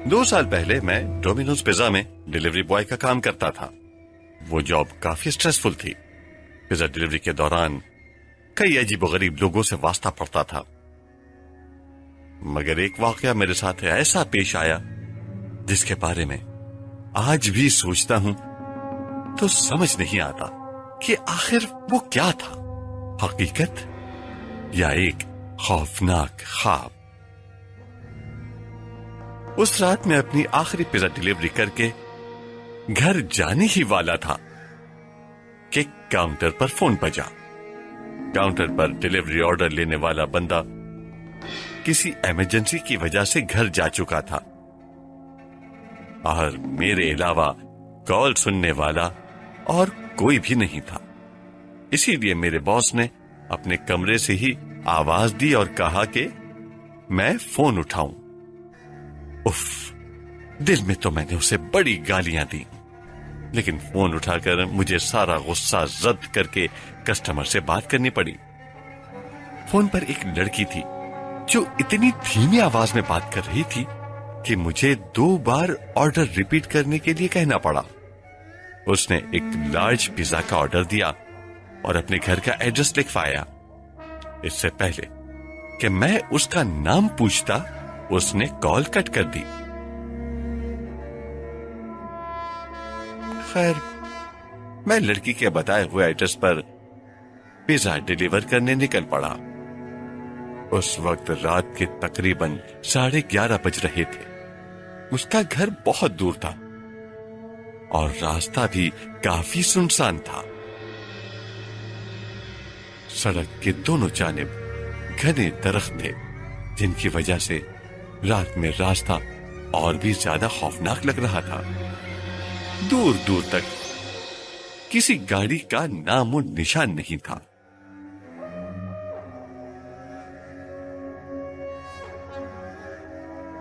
2 साल पहले मैं डोमिनोज पिज्जा में डिलीवरी बॉय का काम करता था। वो जॉब काफी स्ट्रेसफुल थी। पिज्जा डिलीवरी के दौरान कई अजीबोगरीब लोगों से वास्ता पड़ता था, मगर एक वाकया मेरे साथ ऐसा पेश आया जिसके बारे में आज भी सोचता हूं तो समझ नहीं आता कि आखिर वो क्या था, हकीकत या एक खौफनाक ख्वाब। उस रात मैं अपनी आखिरी पिज्जा डिलीवरी करके घर जाने ही वाला था कि काउंटर पर फोन बजा। काउंटर पर डिलीवरी ऑर्डर लेने वाला बंदा किसी इमरजेंसी की वजह से घर जा चुका था और मेरे अलावा कॉल सुनने वाला और कोई भी नहीं था। इसीलिए मेरे बॉस ने अपने कमरे से ही आवाज दी और कहा कि मैं फोन उठाऊं। उफ, दिल में तो मैंने उसे बड़ी गालियां दी, लेकिन फोन उठाकर मुझे सारा गुस्सा जब्त करके कस्टमर से बात करनी पड़ी। फोन पर एक लड़की थी जो इतनी धीमी आवाज में बात कर रही थी कि मुझे 2 बार ऑर्डर रिपीट करने के लिए कहना पड़ा। उसने एक लार्ज पिज्जा का ऑर्डर दिया और अपने घर का एड्रेस लिखवाया। इससे पहले कि मैं उसका नाम पूछता, उसने कॉल कट कर दी। खैर, मैं लड़की के बताए हुए एड्रेस पर पिज्जा डिलीवर करने निकल पड़ा। उस वक्त रात के तकरीबन 11:30 बज रहे थे। उसका घर बहुत दूर था और रास्ता भी काफी सुनसान था। सड़क के दोनों जानिब घने दरख्त थे, जिनकी वजह से रात में रास्ता और भी ज्यादा खौफनाक लग रहा था। दूर दूर तक किसी गाड़ी का नामो निशान नहीं था।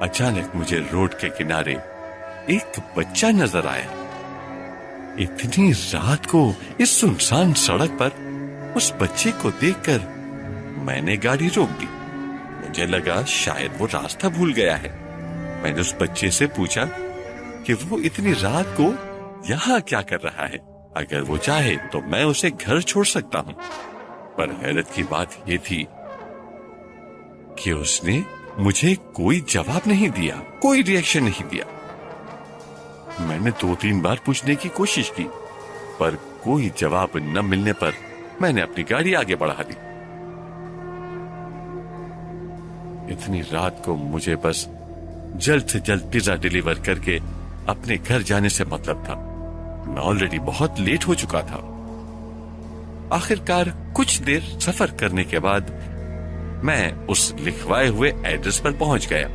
अचानक मुझे रोड के किनारे एक बच्चा नजर आया। इतनी रात को इस सुनसान सड़क पर उस बच्चे को देखकर मैंने गाड़ी रोक दी। मुझे लगा शायद वो रास्ता भूल गया है। मैंने उस बच्चे से पूछा कि वो इतनी रात को यहाँ क्या कर रहा है। अगर वो चाहे तो मैं उसे घर छोड़ सकता हूँ। पर हैरत की बात ये थी कि उसने मुझे कोई जवाब नहीं दिया, कोई रिएक्शन नहीं दिया। मैंने 2-3 बार पूछने की कोशिश की, पर कोई जवाब न मिलने पर मैंने अपनी गाड़ी आगे बढ़ा दी। इतनी रात को मुझे बस जल्द से जल्द पिज्जा डिलीवर करके अपने घर जाने से मतलब था। मैं ऑलरेडी बहुत लेट हो चुका था। आखिरकार कुछ देर सफर करने के बाद मैं उस लिखवाए हुए एड्रेस पर पहुंच गया।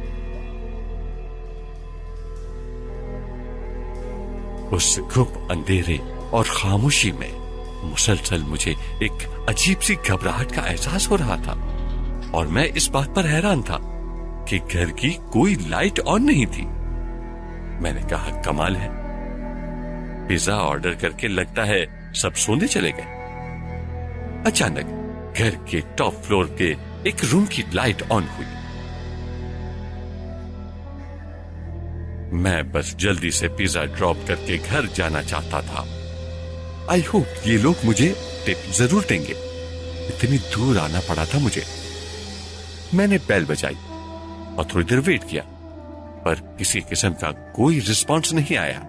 उस गुप्त अंधेरे और खामोशी में मुसलसल मुझे एक अजीब सी घबराहट का एहसास हो रहा था और मैं इस बात पर हैरान था कि घर की कोई लाइट ऑन नहीं थी। मैंने कहा, कमाल है, पिज्जा ऑर्डर करके लगता है सब सोने चले गए। अचानक घर के टॉप फ्लोर के एक रूम की लाइट ऑन हुई। मैं बस जल्दी से पिज्जा ड्रॉप करके घर जाना चाहता था। आई होप ये लोग मुझे टिप जरूर देंगे। इतनी दूर आना पड़ा था मुझे। मैंने बेल बजाई और थोड़ी देर वेट किया, पर किसी किस्म का कोई रिस्पॉन्स नहीं आया।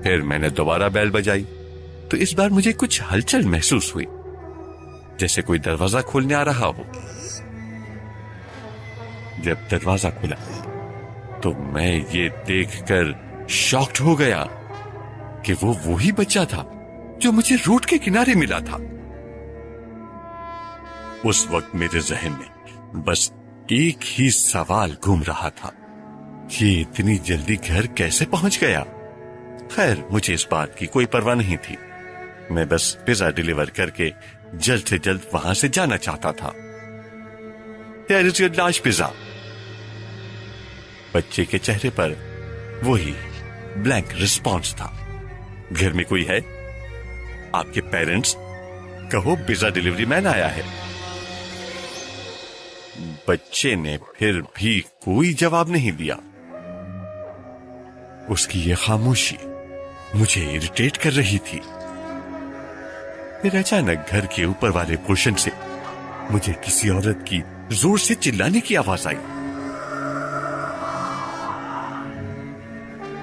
फिर मैंने दोबारा बेल बजाई तो इस बार मुझे कुछ हलचल महसूस हुई, जैसे कोई दरवाजा खोलने आ रहा हो। जब दरवाजा खुला तो मैं ये देखकर शॉक्ड हो गया कि वो वही बच्चा था जो मुझे रोड के किनारे मिला था। उस वक्त मेरे जहन में बस एक ही सवाल घूम रहा था, ये इतनी जल्दी घर कैसे पहुंच गया। खैर, मुझे इस बात की कोई परवाह नहीं थी। मैं बस पिज्जा डिलीवर करके जल्द से जल्द वहां से जाना चाहता था। Here is your large pizza। बच्चे के चेहरे पर वही ब्लैंक रिस्पॉन्स था। घर में कोई है? आपके पेरेंट्स? कहो पिज्जा डिलीवरी मैन आया है। بچے نے پھر بھی کوئی جواب نہیں دیا۔ اس کی یہ خاموشی مجھے اریٹیٹ کر رہی تھی۔ پھر اچانک گھر کے اوپر والے پورشن سے مجھے کسی عورت کی زور سے چلانے کی آواز آئی،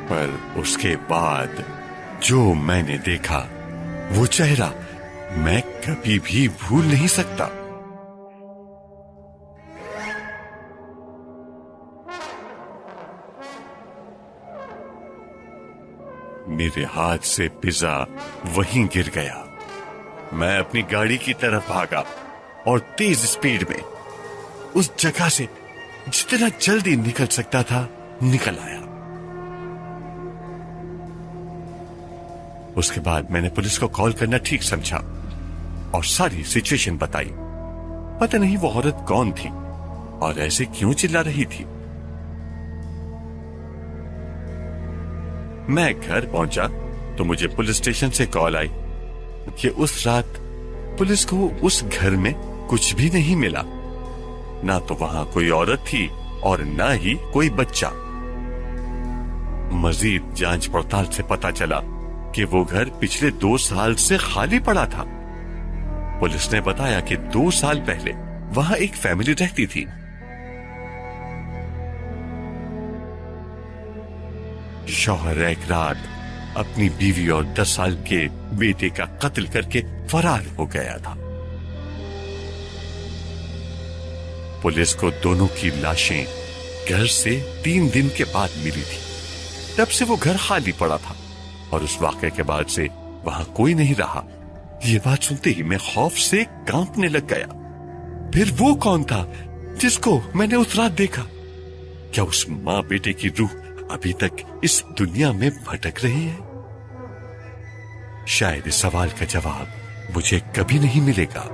پر اس کے بعد جو میں نے دیکھا وہ چہرہ میں کبھی بھی بھول نہیں سکتا۔ میرے ہاتھ سے پیزا وہیں گر گیا۔ میں اپنی گاڑی کی طرف بھاگا اور تیز سپیڈ میں اس جگہ سے جتنا جلدی نکل سکتا تھا نکل آیا۔ اس کے بعد میں نے پولیس کو کال کرنا ٹھیک سمجھا اور ساری سچویشن بتائی۔ پتہ نہیں وہ عورت کون تھی اور ایسے کیوں چلا رہی تھی۔ میں گھر پہنچا تو مجھے پولیس اسٹیشن سے کال آئی کہ اس رات پولیس کو اس گھر میں کچھ بھی نہیں ملا، نہ تو وہاں کوئی عورت تھی اور نہ ہی کوئی بچہ۔ مزید جانچ پڑتال سے پتا چلا کہ وہ گھر پچھلے 2 سال سے خالی پڑا تھا۔ پولیس نے بتایا کہ 2 سال پہلے وہاں ایک فیملی رہتی تھی۔ شوہر ایک رات اپنی بیوی اور 10 سال کے بیٹے کا قتل کر کے فرار ہو گیا تھا۔ پولیس کو دونوں کی لاشیں گھر سے 3 دن کے بعد ملی تھی۔ تب سے وہ گھر خالی پڑا تھا اور اس واقعے کے بعد سے وہاں کوئی نہیں رہا۔ یہ بات سنتے ہی میں خوف سے کانپنے لگ گیا۔ پھر وہ کون تھا جس کو میں نے اس رات دیکھا؟ کیا اس ماں بیٹے کی روح ابھی تک اس دنیا میں بھٹک رہی ہے؟ شاید اس سوال کا جواب مجھے کبھی نہیں ملے گا۔